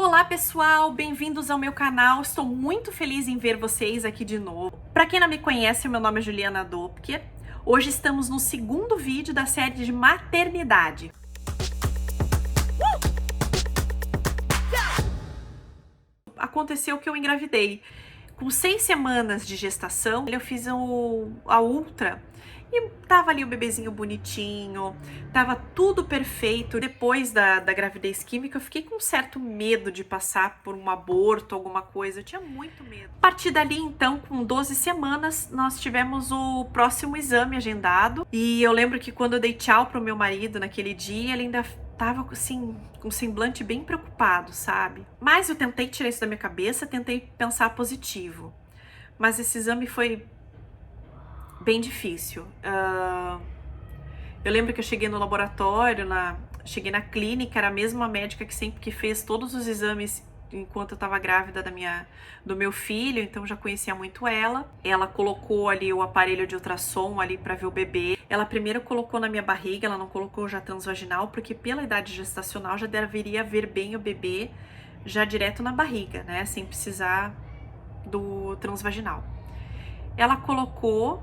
Olá pessoal, bem-vindos ao meu canal. Estou muito feliz em ver vocês aqui de novo. Para quem não me conhece, meu nome é Juliana Dopker. Hoje estamos no segundo vídeo da série de maternidade. Aconteceu que eu engravidei. Com 6 semanas de gestação, eu fiz a ultra e tava ali o bebezinho bonitinho, tava tudo perfeito. Depois da gravidez química, eu fiquei com um certo medo de passar por um aborto, alguma coisa. Eu tinha muito medo. A partir dali, então, com 12 semanas, nós tivemos o próximo exame agendado. E eu lembro que quando eu dei tchau pro meu marido naquele dia, ele ainda tava assim, com um semblante bem preocupado, sabe? Mas eu tentei tirar isso da minha cabeça, tentei pensar positivo. Mas esse exame foi bem difícil. Eu lembro que eu cheguei no laboratório, cheguei na clínica, era a mesma médica que fez todos os exames enquanto eu tava grávida do meu filho, então já conhecia muito ela. Ela colocou ali o aparelho de ultrassom ali para ver o bebê. Ela primeiro colocou na minha barriga, ela não colocou já transvaginal, porque pela idade gestacional já deveria ver bem o bebê já direto na barriga, né, sem precisar do transvaginal. Ela colocou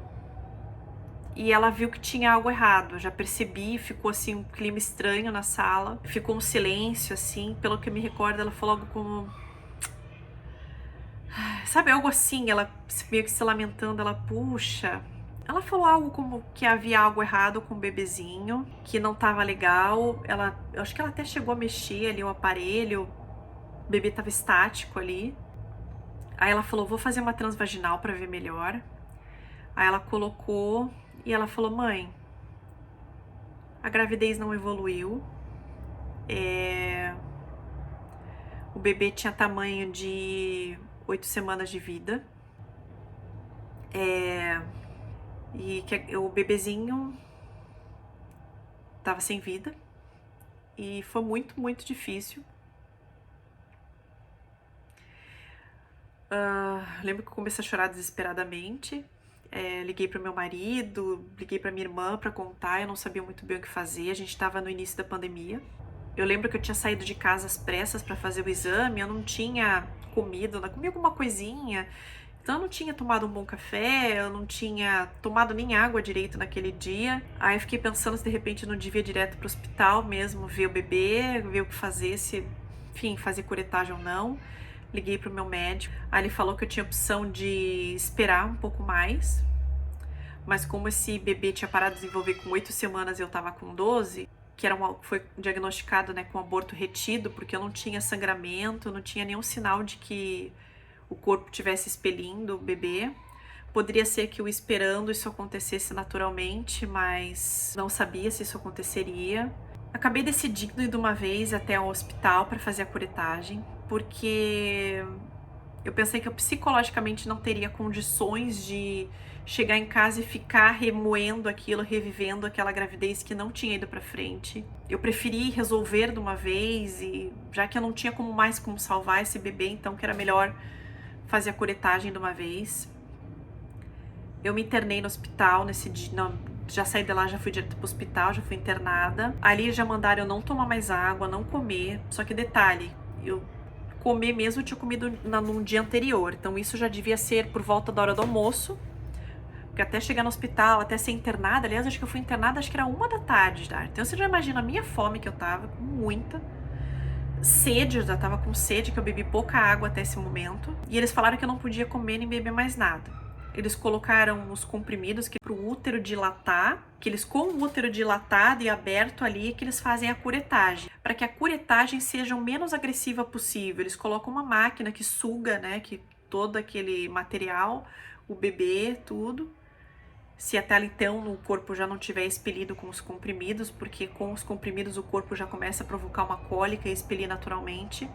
e ela viu que tinha algo errado. Eu já percebi, ficou assim um clima estranho na sala, ficou um silêncio assim, pelo que eu me recordo, ela falou algo como, sabe, algo assim, ela meio que se lamentando, ela falou algo como que havia algo errado com o bebezinho, que não tava legal. Eu acho que ela até chegou a mexer ali o aparelho, o bebê tava estático ali. Aí ela falou, vou fazer uma transvaginal para ver melhor. Aí ela colocou e ela falou, mãe, a gravidez não evoluiu. O bebê tinha tamanho de 8 semanas de vida. E que o bebezinho tava sem vida. E foi muito, muito difícil. Lembro que eu comecei a chorar desesperadamente. Liguei pro meu marido, liguei pra minha irmã pra contar, eu não sabia muito bem o que fazer, a gente tava no início da pandemia. Eu lembro que eu tinha saído de casa às pressas pra fazer o exame, eu não tinha comido, eu comi alguma coisinha, então eu não tinha tomado um bom café, eu não tinha tomado nem água direito naquele dia. Aí eu fiquei pensando se de repente eu não devia ir direto pro hospital mesmo, ver o bebê, ver o que fazer, se, enfim, fazer curetagem ou não. Liguei pro meu médico, aí ele falou que eu tinha opção de esperar um pouco mais, mas como esse bebê tinha parado de desenvolver com 8 semanas e eu tava com 12, foi diagnosticado, né, com aborto retido, porque eu não tinha sangramento, não tinha nenhum sinal de que o corpo estivesse expelindo o bebê. Poderia ser que esperando isso acontecesse naturalmente, mas não sabia se isso aconteceria. Acabei decidindo ir de uma vez até o hospital para fazer a curetagem, porque eu pensei que eu psicologicamente não teria condições de chegar em casa e ficar remoendo aquilo, revivendo aquela gravidez que não tinha ido pra frente. Eu preferi resolver de uma vez, e já que eu não tinha como salvar esse bebê, então que era melhor fazer a curetagem de uma vez. Eu me internei no hospital nesse dia, já saí de lá, já fui direto pro hospital, já fui internada. Ali já mandaram eu não tomar mais água, não comer. Só que detalhe, eu comer mesmo eu tinha comido num dia anterior. Então isso já devia ser por volta da hora do almoço. Porque até chegar no hospital, até ser internada, aliás, acho que eu fui internada, acho que era 1 da tarde, tá? Então você já imagina a minha fome que eu tava, com muita sede, eu já tava com sede, que eu bebi pouca água até esse momento. E eles falaram que eu não podia comer nem beber mais nada. Eles colocaram os comprimidos que pro útero dilatar, que eles com o útero dilatado e aberto ali, que eles fazem a curetagem. Para que a curetagem seja o menos agressiva possível, eles colocam uma máquina que suga, né, que todo aquele material, o bebê, tudo. Se até então o corpo já não tiver expelido com os comprimidos, porque com os comprimidos o corpo já começa a provocar uma cólica e expelir naturalmente.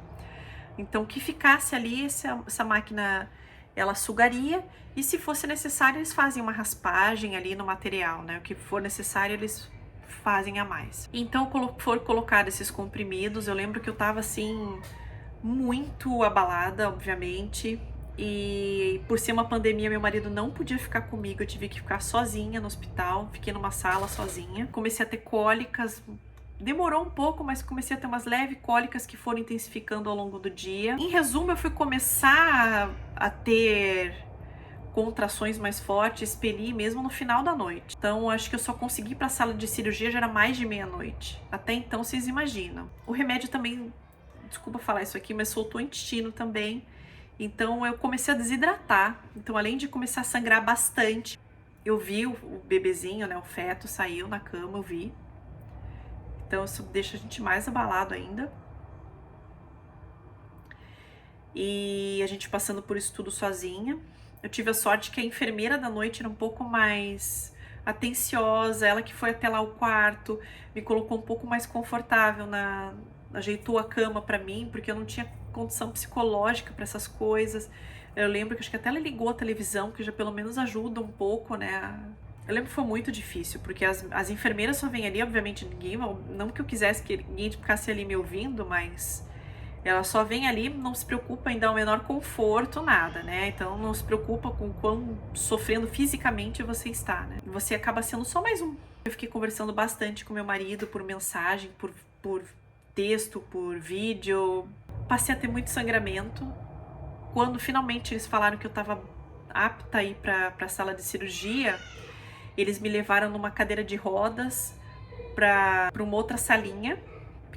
Então, que ficasse ali, essa máquina, ela sugaria, e se fosse necessário, eles fazem uma raspagem ali no material, né? O que for necessário, eles fazem a mais. Então, foram colocados esses comprimidos. Eu lembro que eu tava, assim, muito abalada, obviamente, e por ser uma pandemia, meu marido não podia ficar comigo, eu tive que ficar sozinha no hospital, fiquei numa sala sozinha. Comecei a ter cólicas Demorou um pouco, mas comecei a ter umas leves cólicas que foram intensificando ao longo do dia. Em resumo, eu fui começar a ter contrações mais fortes, expelir mesmo no final da noite. Então, acho que eu só consegui ir para a sala de cirurgia já era mais de meia-noite. Até então, vocês imaginam. O remédio também, desculpa falar isso aqui, mas soltou o intestino também. Então, eu comecei a desidratar. Então, além de começar a sangrar bastante, eu vi o bebezinho, né, o feto, saiu na cama, eu vi. Então, isso deixa a gente mais abalado ainda. E a gente passando por isso tudo sozinha. Eu tive a sorte que a enfermeira da noite era um pouco mais atenciosa, ela que foi até lá o quarto, me colocou um pouco mais confortável, ajeitou a cama pra mim, porque eu não tinha condição psicológica pra essas coisas. Eu lembro que acho que até ela ligou a televisão, que já pelo menos ajuda um pouco, né? Eu lembro que foi muito difícil, porque as enfermeiras só vêm ali, obviamente ninguém, não que eu quisesse que ninguém ficasse ali me ouvindo, mas ela só vem ali, não se preocupa em dar o menor conforto, nada, né? Então não se preocupa com quão sofrendo fisicamente você está, né? Você acaba sendo só mais um. Eu fiquei conversando bastante com meu marido por mensagem, por texto, por vídeo. Passei a ter muito sangramento. Quando finalmente eles falaram que eu estava apta a ir para a sala de cirurgia, eles me levaram numa cadeira de rodas para uma outra salinha,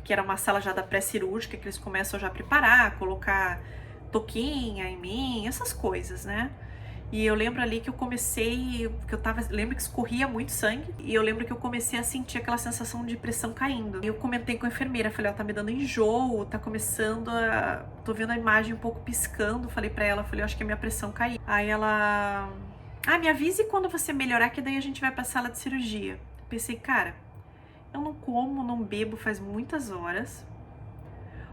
que era uma sala já da pré-cirúrgica, que eles começam já a preparar, colocar toquinha em mim, essas coisas, né? E eu lembro ali que eu comecei, lembro que escorria muito sangue, e eu lembro que eu comecei a sentir aquela sensação de pressão caindo. E eu comentei com a enfermeira, falei, ó, tá me dando enjoo, tá começando a... tô vendo a imagem um pouco piscando, falei pra ela, falei, eu acho que a minha pressão caiu. Aí ela... me avise quando você melhorar, que daí a gente vai pra sala de cirurgia. Pensei, cara, eu não como, não bebo faz muitas horas.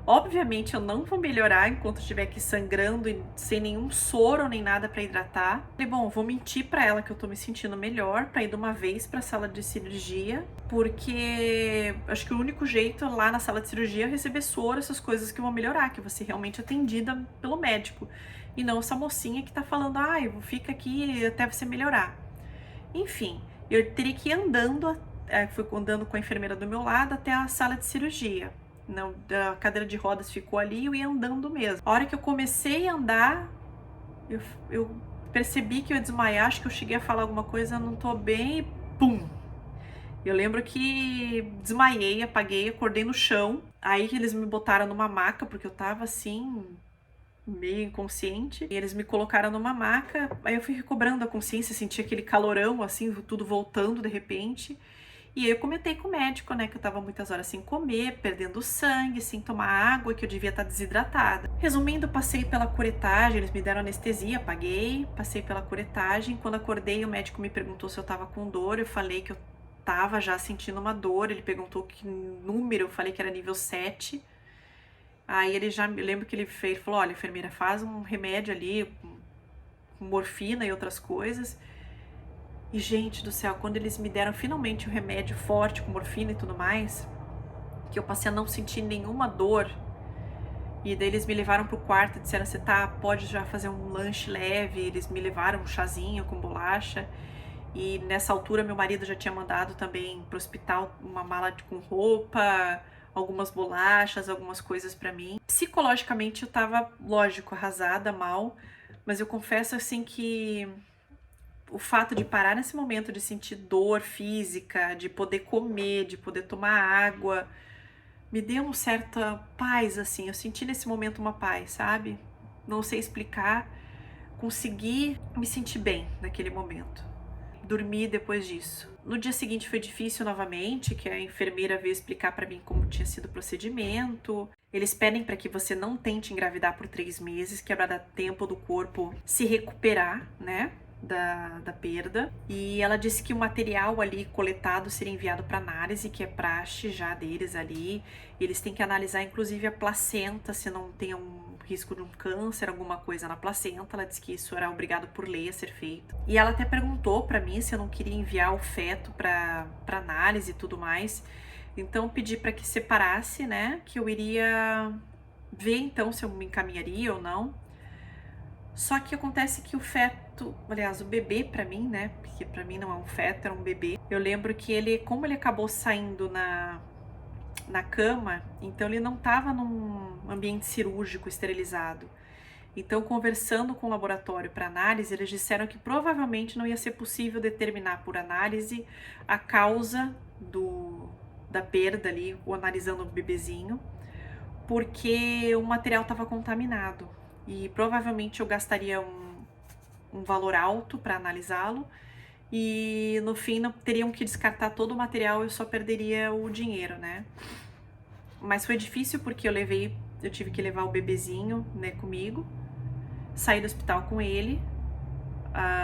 Obviamente eu não vou melhorar enquanto estiver aqui sangrando e sem nenhum soro nem nada para hidratar. Falei, bom, vou mentir para ela que eu tô me sentindo melhor para ir de uma vez para a sala de cirurgia, porque acho que o único jeito lá na sala de cirurgia é receber soro, essas coisas que vão melhorar, que você realmente é atendida pelo médico. E não essa mocinha que tá falando, fica aqui até você melhorar. Enfim, eu teria que ir andando, fui andando com a enfermeira do meu lado até a sala de cirurgia. Não, a cadeira de rodas ficou ali e eu ia andando mesmo. A hora que eu comecei a andar, eu percebi que eu ia desmaiar, acho que eu cheguei a falar alguma coisa, não tô bem, e pum! Eu lembro que desmaiei, apaguei, acordei no chão. Aí que eles me botaram numa maca, porque eu tava assim, meio inconsciente. E eles me colocaram numa maca, aí eu fui recobrando a consciência, senti aquele calorão, assim, tudo voltando de repente. E aí eu comentei com o médico, né, que eu tava muitas horas sem comer, perdendo sangue, sem tomar água, que eu devia estar desidratada. Resumindo, passei pela curetagem, eles me deram anestesia, paguei, passei pela curetagem. Quando acordei, o médico me perguntou se eu tava com dor, eu falei que eu tava já sentindo uma dor, ele perguntou que número, eu falei que era nível 7. Aí ele já, me lembro que ele fez, falou, olha, enfermeira, faz um remédio ali, com morfina e outras coisas. E, gente do céu, quando eles me deram finalmente o remédio forte, com morfina e tudo mais, que eu passei a não sentir nenhuma dor, e daí eles me levaram pro quarto e disseram, você pode já fazer um lanche leve, eles me levaram um chazinho com bolacha, e nessa altura meu marido já tinha mandado também pro hospital uma mala com roupa, algumas bolachas, algumas coisas pra mim. Psicologicamente eu tava, lógico, arrasada, mal, mas eu confesso assim que o fato de parar nesse momento, de sentir dor física, de poder comer, de poder tomar água, me deu uma certa paz, assim. Eu senti nesse momento uma paz, sabe? Não sei explicar. Consegui me sentir bem naquele momento. Dormi depois disso. No dia seguinte foi difícil novamente, que a enfermeira veio explicar pra mim como tinha sido o procedimento. Eles pedem para que você não tente engravidar por 3 meses, que é para dar tempo do corpo se recuperar, né? Da perda. E ela disse que o material ali coletado seria enviado para análise, que é praxe já deles ali. Eles têm que analisar inclusive a placenta, se não tem um risco de um câncer, alguma coisa na placenta. Ela disse que isso era obrigado por lei a ser feito. E ela até perguntou para mim se eu não queria enviar o feto para análise e tudo mais. Então pedi para que separasse, né, que eu iria ver então se eu me encaminharia ou não. Só que acontece que o feto, aliás, o bebê pra mim, né, porque pra mim não é um feto, era um bebê. Eu lembro que ele, como ele acabou saindo na cama, então ele não estava num ambiente cirúrgico esterilizado. Então, conversando com o laboratório para análise, eles disseram que provavelmente não ia ser possível determinar por análise a causa da perda ali, ou analisando o bebezinho, porque o material estava contaminado e provavelmente eu gastaria um valor alto para analisá-lo e no fim não teriam que descartar todo o material e eu só perderia o dinheiro, né? Mas foi difícil porque eu tive que levar o bebezinho, né, comigo, saí do hospital com ele,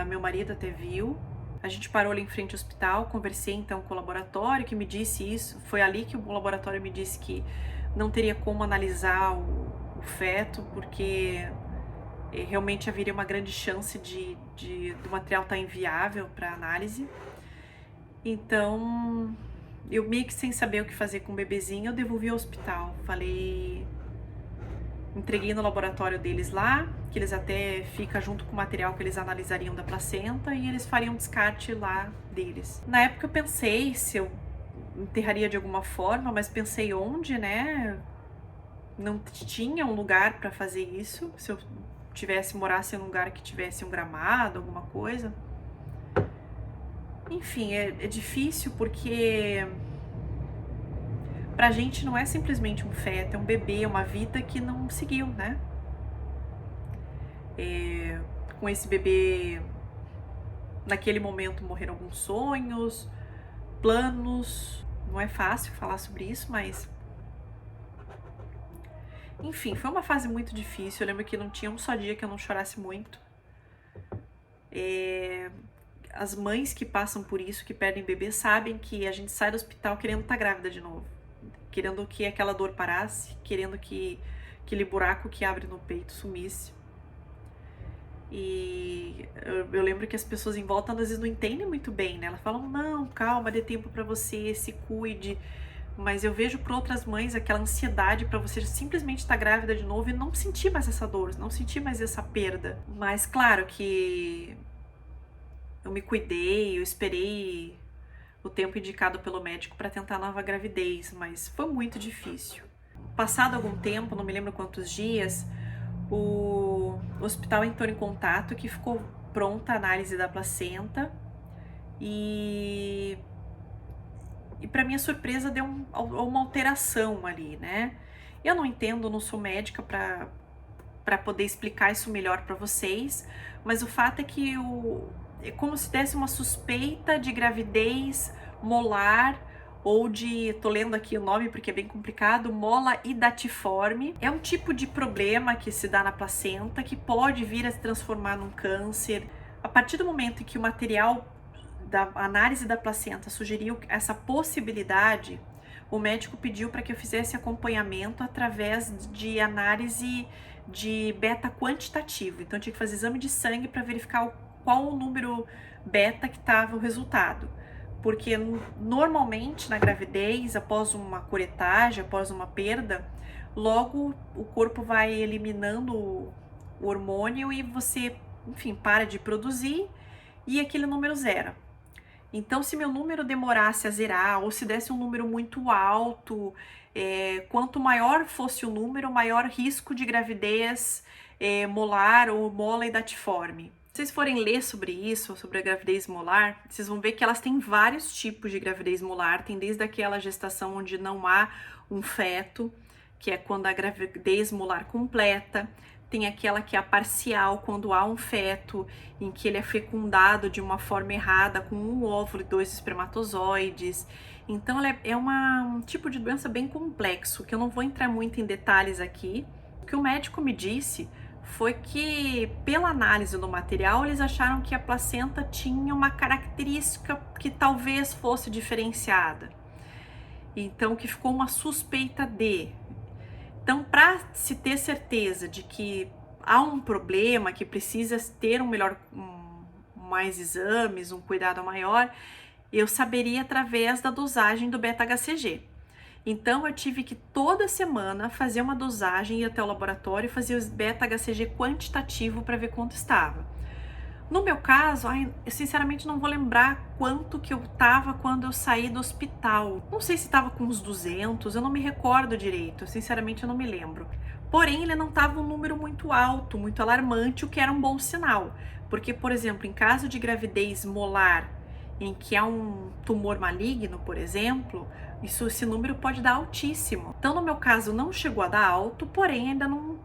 meu marido até viu, a gente parou ali em frente ao hospital, conversei então com o laboratório que me disse isso, foi ali que o laboratório me disse que não teria como analisar o feto, porque realmente haveria uma grande chance do material estar inviável para análise. Então, eu meio que sem saber o que fazer com o bebezinho, eu devolvi ao hospital. Entreguei no laboratório deles lá, que eles até ficam junto com o material que eles analisariam da placenta e eles fariam descarte lá deles. Na época eu pensei se eu enterraria de alguma forma, mas pensei onde, né? Não tinha um lugar para fazer isso. Se eu morasse em um lugar que tivesse um gramado, alguma coisa. Enfim, é difícil porque pra gente não é simplesmente um feto, é um bebê, é uma vida que não seguiu, né? Com esse bebê, naquele momento morreram alguns sonhos, planos. Não é fácil falar sobre isso, mas enfim, foi uma fase muito difícil. Eu lembro que não tinha um só dia que eu não chorasse muito. As mães que passam por isso, que perdem bebê, sabem que a gente sai do hospital querendo estar grávida de novo, querendo que aquela dor parasse, querendo que aquele buraco que abre no peito sumisse. E eu lembro que as pessoas em volta às vezes não entendem muito bem, né? Elas falam, não, calma, dê tempo pra você, se cuide. Mas eu vejo por outras mães aquela ansiedade pra você simplesmente estar grávida de novo e não sentir mais essa dor, não sentir mais essa perda. Mas claro que eu me cuidei, eu esperei o tempo indicado pelo médico para tentar a nova gravidez, mas foi muito difícil. Passado algum tempo, não me lembro quantos dias, o hospital entrou em contato que ficou pronta a análise da placenta e para minha surpresa deu uma alteração ali, né? Eu não entendo, não sou médica para poder explicar isso melhor para vocês, mas o fato é que é como se desse uma suspeita de gravidez molar ou tô lendo aqui o nome porque é bem complicado, mola hidatiforme. É um tipo de problema que se dá na placenta que pode vir a se transformar num câncer. A partir do momento em que o material da análise da placenta sugeriu essa possibilidade, o médico pediu para que eu fizesse acompanhamento através de análise de beta quantitativo. Então eu tinha que fazer exame de sangue para verificar qual o número beta que estava o resultado. Porque normalmente na gravidez, após uma curetagem, após uma perda, logo o corpo vai eliminando o hormônio e você, enfim, para de produzir e aquele número zera. Então, se meu número demorasse a zerar ou se desse um número muito alto, quanto maior fosse o número, maior risco de gravidez molar ou mola hidatiforme. Se vocês forem ler sobre isso, sobre a gravidez molar, vocês vão ver que elas têm vários tipos de gravidez molar. Tem desde aquela gestação onde não há um feto, que é quando a gravidez molar completa. Tem aquela que é a parcial, quando há um feto em que ele é fecundado de uma forma errada, com um óvulo e 2 espermatozoides. Então, ela é um tipo de doença bem complexo, que eu não vou entrar muito em detalhes aqui. O que o médico me disse foi que, pela análise do material, eles acharam que a placenta tinha uma característica que talvez fosse diferenciada. Então, que ficou uma suspeita de. Então, para se ter certeza de que há um problema, que precisa ter mais exames, um cuidado maior, eu saberia através da dosagem do beta-HCG. Então, eu tive que toda semana fazer uma dosagem, ir até o laboratório e fazer o beta-HCG quantitativo para ver quanto estava. No meu caso, ai, eu sinceramente não vou lembrar quanto que eu tava quando eu saí do hospital. Não sei se tava com uns 200, eu não me recordo direito, sinceramente eu não me lembro. Porém, ele não tava um número muito alto, muito alarmante, o que era um bom sinal. Porque, por exemplo, em caso de gravidez molar, em que há um tumor maligno, por exemplo, esse número pode dar altíssimo. Então, no meu caso, não chegou a dar alto, porém ainda não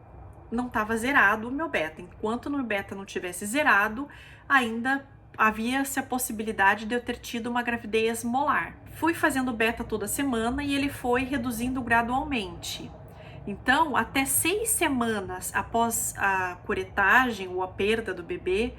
estava zerado o meu beta. Enquanto o meu beta não tivesse zerado, ainda havia-se a possibilidade de eu ter tido uma gravidez molar. Fui fazendo beta toda semana e ele foi reduzindo gradualmente. Então, até 6 semanas após a curetagem ou a perda do bebê,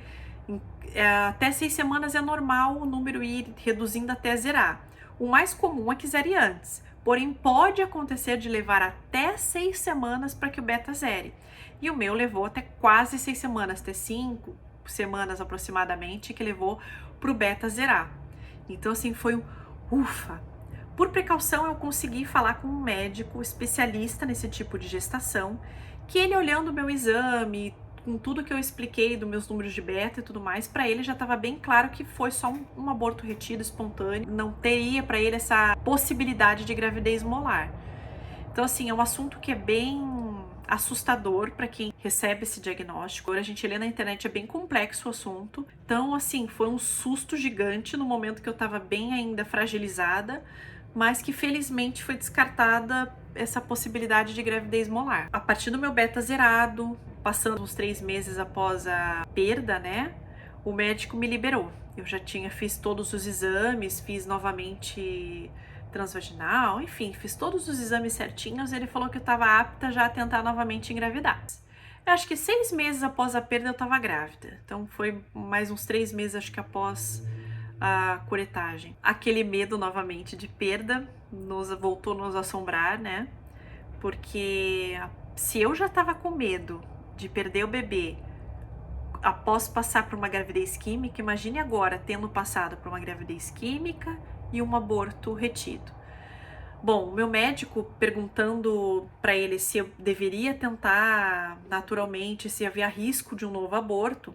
até 6 semanas é normal o número ir reduzindo até zerar. O mais comum é que zere antes, porém pode acontecer de levar até 6 semanas para que o beta zere. E o meu levou até quase 6 semanas, até 5 semanas aproximadamente, que levou para o beta zerar. Então, assim, foi um ufa. Por precaução, eu consegui falar com um médico especialista nesse tipo de gestação, que ele olhando o meu exame, com tudo que eu expliquei dos meus números de beta e tudo mais, para ele já estava bem claro que foi só um aborto retido espontâneo, não teria para ele essa possibilidade de gravidez molar. Então, assim, é um assunto que é bem assustador para quem recebe esse diagnóstico. A gente lê na internet, é bem complexo o assunto. Então, assim, foi um susto gigante no momento que eu estava bem ainda fragilizada, mas que felizmente foi descartada essa possibilidade de gravidez molar. A partir do meu beta zerado, passando uns 3 meses após a perda, né, o médico me liberou. Eu já fiz todos os exames, fiz novamente transvaginal, enfim, fiz todos os exames certinhos. Ele falou que eu estava apta já a tentar novamente engravidar. Eu acho que 6 meses após a perda eu estava grávida. Então foi mais uns 3 meses, acho que após a curetagem. Aquele medo novamente de perda voltou a nos assombrar, né? Porque se eu já estava com medo de perder o bebê após passar por uma gravidez química, imagine agora tendo passado por uma gravidez química e um aborto retido. Bom, o meu médico perguntando para ele se eu deveria tentar naturalmente, se havia risco de um novo aborto.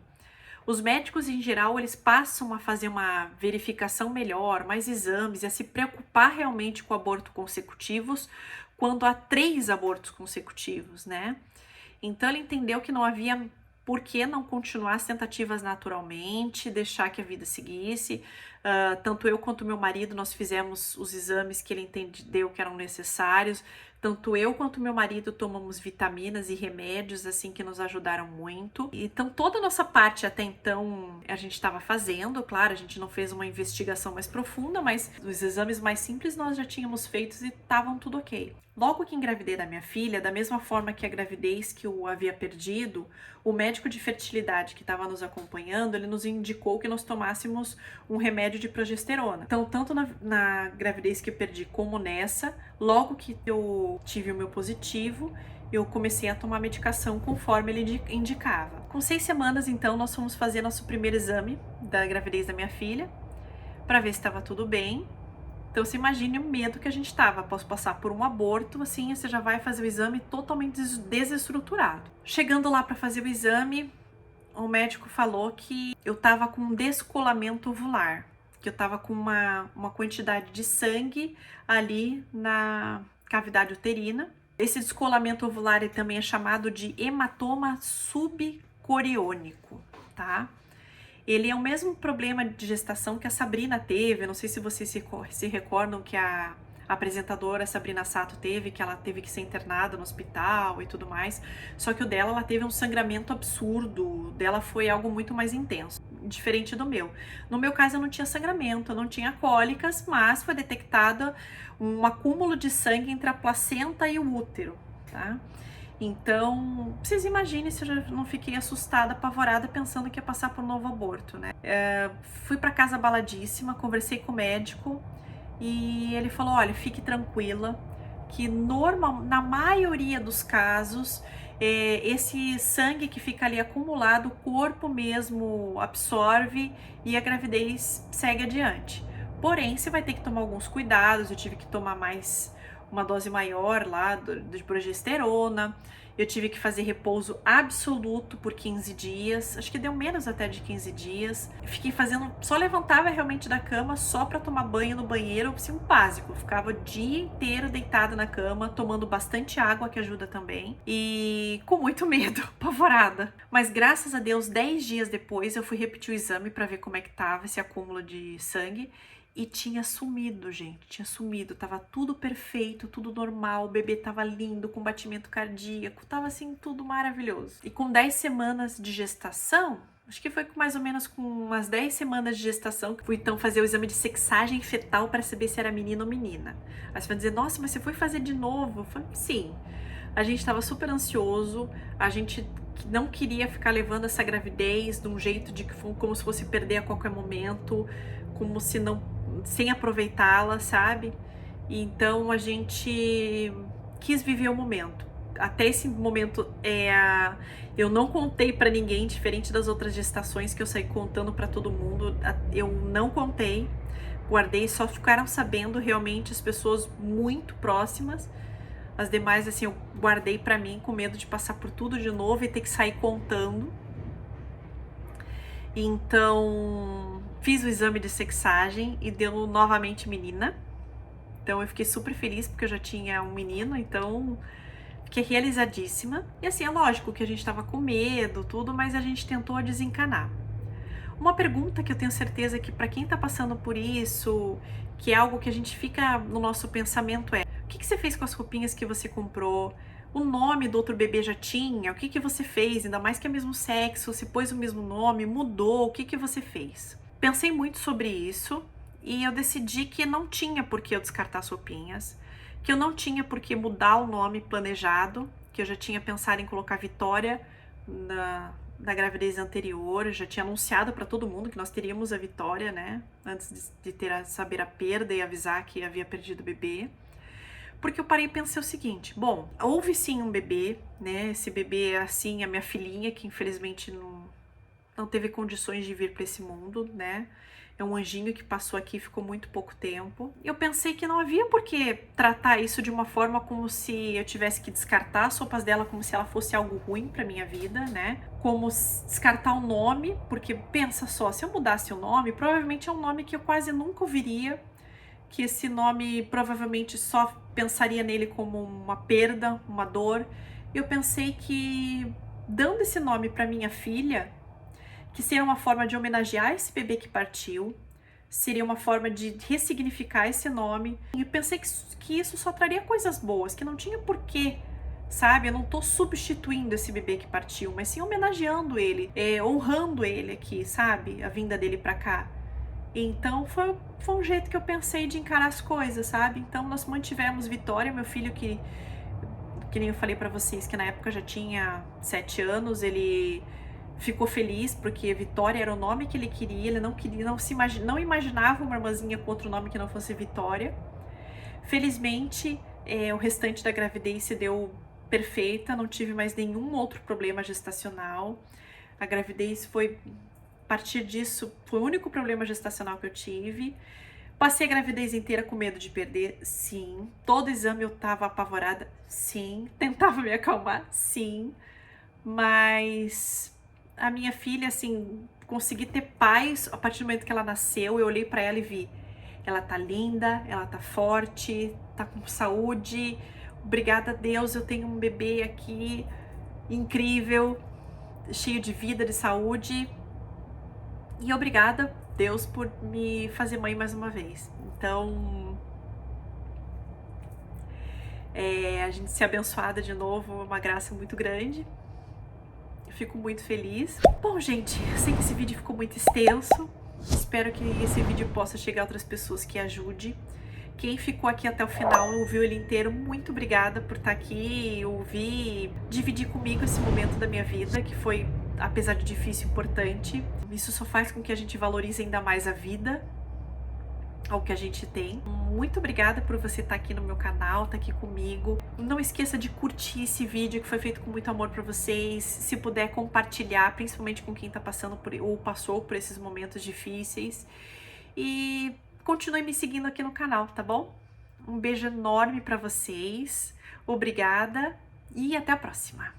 Os médicos em geral, eles passam a fazer uma verificação melhor, mais exames, e a se preocupar realmente com abortos consecutivos quando há 3 abortos consecutivos, né? Então ele entendeu que não havia por que não continuar as tentativas naturalmente, deixar que a vida seguisse. Tanto eu quanto meu marido, nós fizemos os exames que ele entendeu que eram necessários. Tanto eu quanto meu marido tomamos vitaminas e remédios, assim, que nos ajudaram muito. Então, toda a nossa parte até então a gente estava fazendo, claro, a gente não fez uma investigação mais profunda, mas os exames mais simples nós já tínhamos feitos e estavam tudo ok. Logo que engravidei da minha filha, da mesma forma que a gravidez que eu havia perdido, o médico de fertilidade que estava nos acompanhando, ele nos indicou que nós tomássemos um remédio de progesterona. Então, tanto na gravidez que eu perdi como nessa, logo que eu tive o meu positivo, eu comecei a tomar medicação conforme ele indicava. Com 6 semanas, então, nós fomos fazer nosso primeiro exame da gravidez da minha filha, para ver se estava tudo bem. Então, você imagine o medo que a gente estava após passar por um aborto, assim, você já vai fazer o exame totalmente desestruturado. Chegando lá para fazer o exame, o médico falou que eu estava com um descolamento ovular, que eu estava com uma quantidade de sangue ali na cavidade uterina. Esse descolamento ovular também é chamado de hematoma subcoriônico, tá? Ele é o mesmo problema de gestação que a Sabrina teve. Eu não sei se vocês se recordam que a apresentadora Sabrina Sato teve, que ela teve que ser internada no hospital e tudo mais. Só que o dela, ela teve um sangramento absurdo. O dela foi algo muito mais intenso, diferente do meu. No meu caso, eu não tinha sangramento, eu não tinha cólicas, mas foi detectada um acúmulo de sangue entre a placenta e o útero, tá? Então, vocês imaginem se eu já não fiquei assustada, apavorada, pensando que ia passar por um novo aborto, né? Fui para casa abaladíssima, conversei com o médico e ele falou, olha, fique tranquila, que na maioria dos casos, esse sangue que fica ali acumulado, o corpo mesmo absorve e a gravidez segue adiante. Porém, você vai ter que tomar alguns cuidados, eu tive que tomar uma dose maior lá de progesterona, Eu tive que fazer repouso absoluto por 15 dias, acho que deu menos até de 15 dias. Fiquei fazendo, só levantava realmente da cama só pra tomar banho no banheiro, assim, um básico. Ficava o dia inteiro deitada na cama, tomando bastante água, que ajuda também. E com muito medo, apavorada. Mas graças a Deus, 10 dias depois, eu fui repetir o exame pra ver como é que tava esse acúmulo de sangue. E tinha sumido, gente, tinha sumido, tava tudo perfeito, tudo normal, o bebê tava lindo, com batimento cardíaco, tava assim, tudo maravilhoso. E com 10 semanas de gestação, acho que foi mais ou menos com umas 10 semanas de gestação que fui então fazer o exame de sexagem fetal para saber se era menino ou menina. Aí você vai dizer, nossa, mas você foi fazer de novo? Eu falei, sim. A gente tava super ansioso, a gente não queria ficar levando essa gravidez de um jeito de que como se fosse perder a qualquer momento, como se não sem aproveitá-la, sabe? E então a gente quis viver o momento. Até esse momento eu não contei pra ninguém, diferente das outras gestações que eu saí contando pra todo mundo. Eu não contei, guardei, só ficaram sabendo realmente as pessoas muito próximas. As demais, assim, eu guardei pra mim com medo de passar por tudo de novo e ter que sair contando. Então, fiz o exame de sexagem e deu novamente menina. Então eu fiquei super feliz porque eu já tinha um menino, então fiquei realizadíssima. E assim, é lógico que a gente tava com medo, tudo, mas a gente tentou desencanar. Uma pergunta que eu tenho certeza que para quem tá passando por isso, que é algo que a gente fica no nosso pensamento é: o que você fez com as roupinhas que você comprou? O nome do outro bebê já tinha? O que você fez? Ainda mais que é mesmo sexo, se pôs o mesmo nome, mudou, o que você fez? Pensei muito sobre isso e eu decidi que não tinha por que eu descartar as roupinhas, que eu não tinha por que mudar o nome planejado, que eu já tinha pensado em colocar Vitória na gravidez anterior, eu já tinha anunciado para todo mundo que nós teríamos a Vitória, né? Antes de saber a perda e avisar que havia perdido o bebê. Porque eu parei e pensei o seguinte: bom, houve sim um bebê, né? Esse bebê é assim, a minha filhinha, que infelizmente não teve condições de vir para esse mundo, né? É um anjinho que passou aqui e ficou muito pouco tempo. Eu pensei que não havia por que tratar isso de uma forma como se eu tivesse que descartar as roupas dela como se ela fosse algo ruim pra minha vida, né? Como descartar o nome, porque pensa só, se eu mudasse o nome, provavelmente é um nome que eu quase nunca ouviria, que esse nome provavelmente só pensaria nele como uma perda, uma dor. Eu pensei que dando esse nome para minha filha, que seria uma forma de homenagear esse bebê que partiu, seria uma forma de ressignificar esse nome. E eu pensei que isso só traria coisas boas, que não tinha porquê, sabe? Eu não tô substituindo esse bebê que partiu, mas sim homenageando ele, honrando ele aqui, sabe? A vinda dele pra cá. Então foi um jeito que eu pensei de encarar as coisas, sabe? Então nós mantivemos Vitória, meu filho que nem eu falei pra vocês, que na época já tinha 7 anos, ele ficou feliz porque Vitória era o nome que ele queria, ele não imaginava uma irmãzinha com outro nome que não fosse Vitória. Felizmente, o restante da gravidez se deu perfeita, não tive mais nenhum outro problema gestacional. A gravidez foi, a partir disso, foi o único problema gestacional que eu tive. Passei a gravidez inteira com medo de perder? Sim. Todo exame eu tava apavorada? Sim. Tentava me acalmar? Sim. Mas a minha filha, assim, consegui ter paz a partir do momento que ela nasceu. Eu olhei pra ela e vi, ela tá linda, ela tá forte, tá com saúde. Obrigada a Deus, eu tenho um bebê aqui incrível, cheio de vida, de saúde. E obrigada, Deus, por me fazer mãe mais uma vez. Então, a gente ser abençoada de novo é uma graça muito grande. Eu fico muito feliz. Bom, gente, eu sei que esse vídeo ficou muito extenso. Espero que esse vídeo possa chegar a outras pessoas que ajude. Quem ficou aqui até o final, ouviu ele inteiro, muito obrigada por estar aqui, ouvir, dividir comigo esse momento da minha vida, que foi, apesar de difícil, importante. Isso só faz com que a gente valorize ainda mais a vida, ao que a gente tem. Muito obrigada por você estar aqui no meu canal, estar aqui comigo. Não esqueça de curtir esse vídeo que foi feito com muito amor para vocês. Se puder compartilhar, principalmente com quem está passando por ou passou por esses momentos difíceis. E continue me seguindo aqui no canal, tá bom? Um beijo enorme para vocês. Obrigada e até a próxima!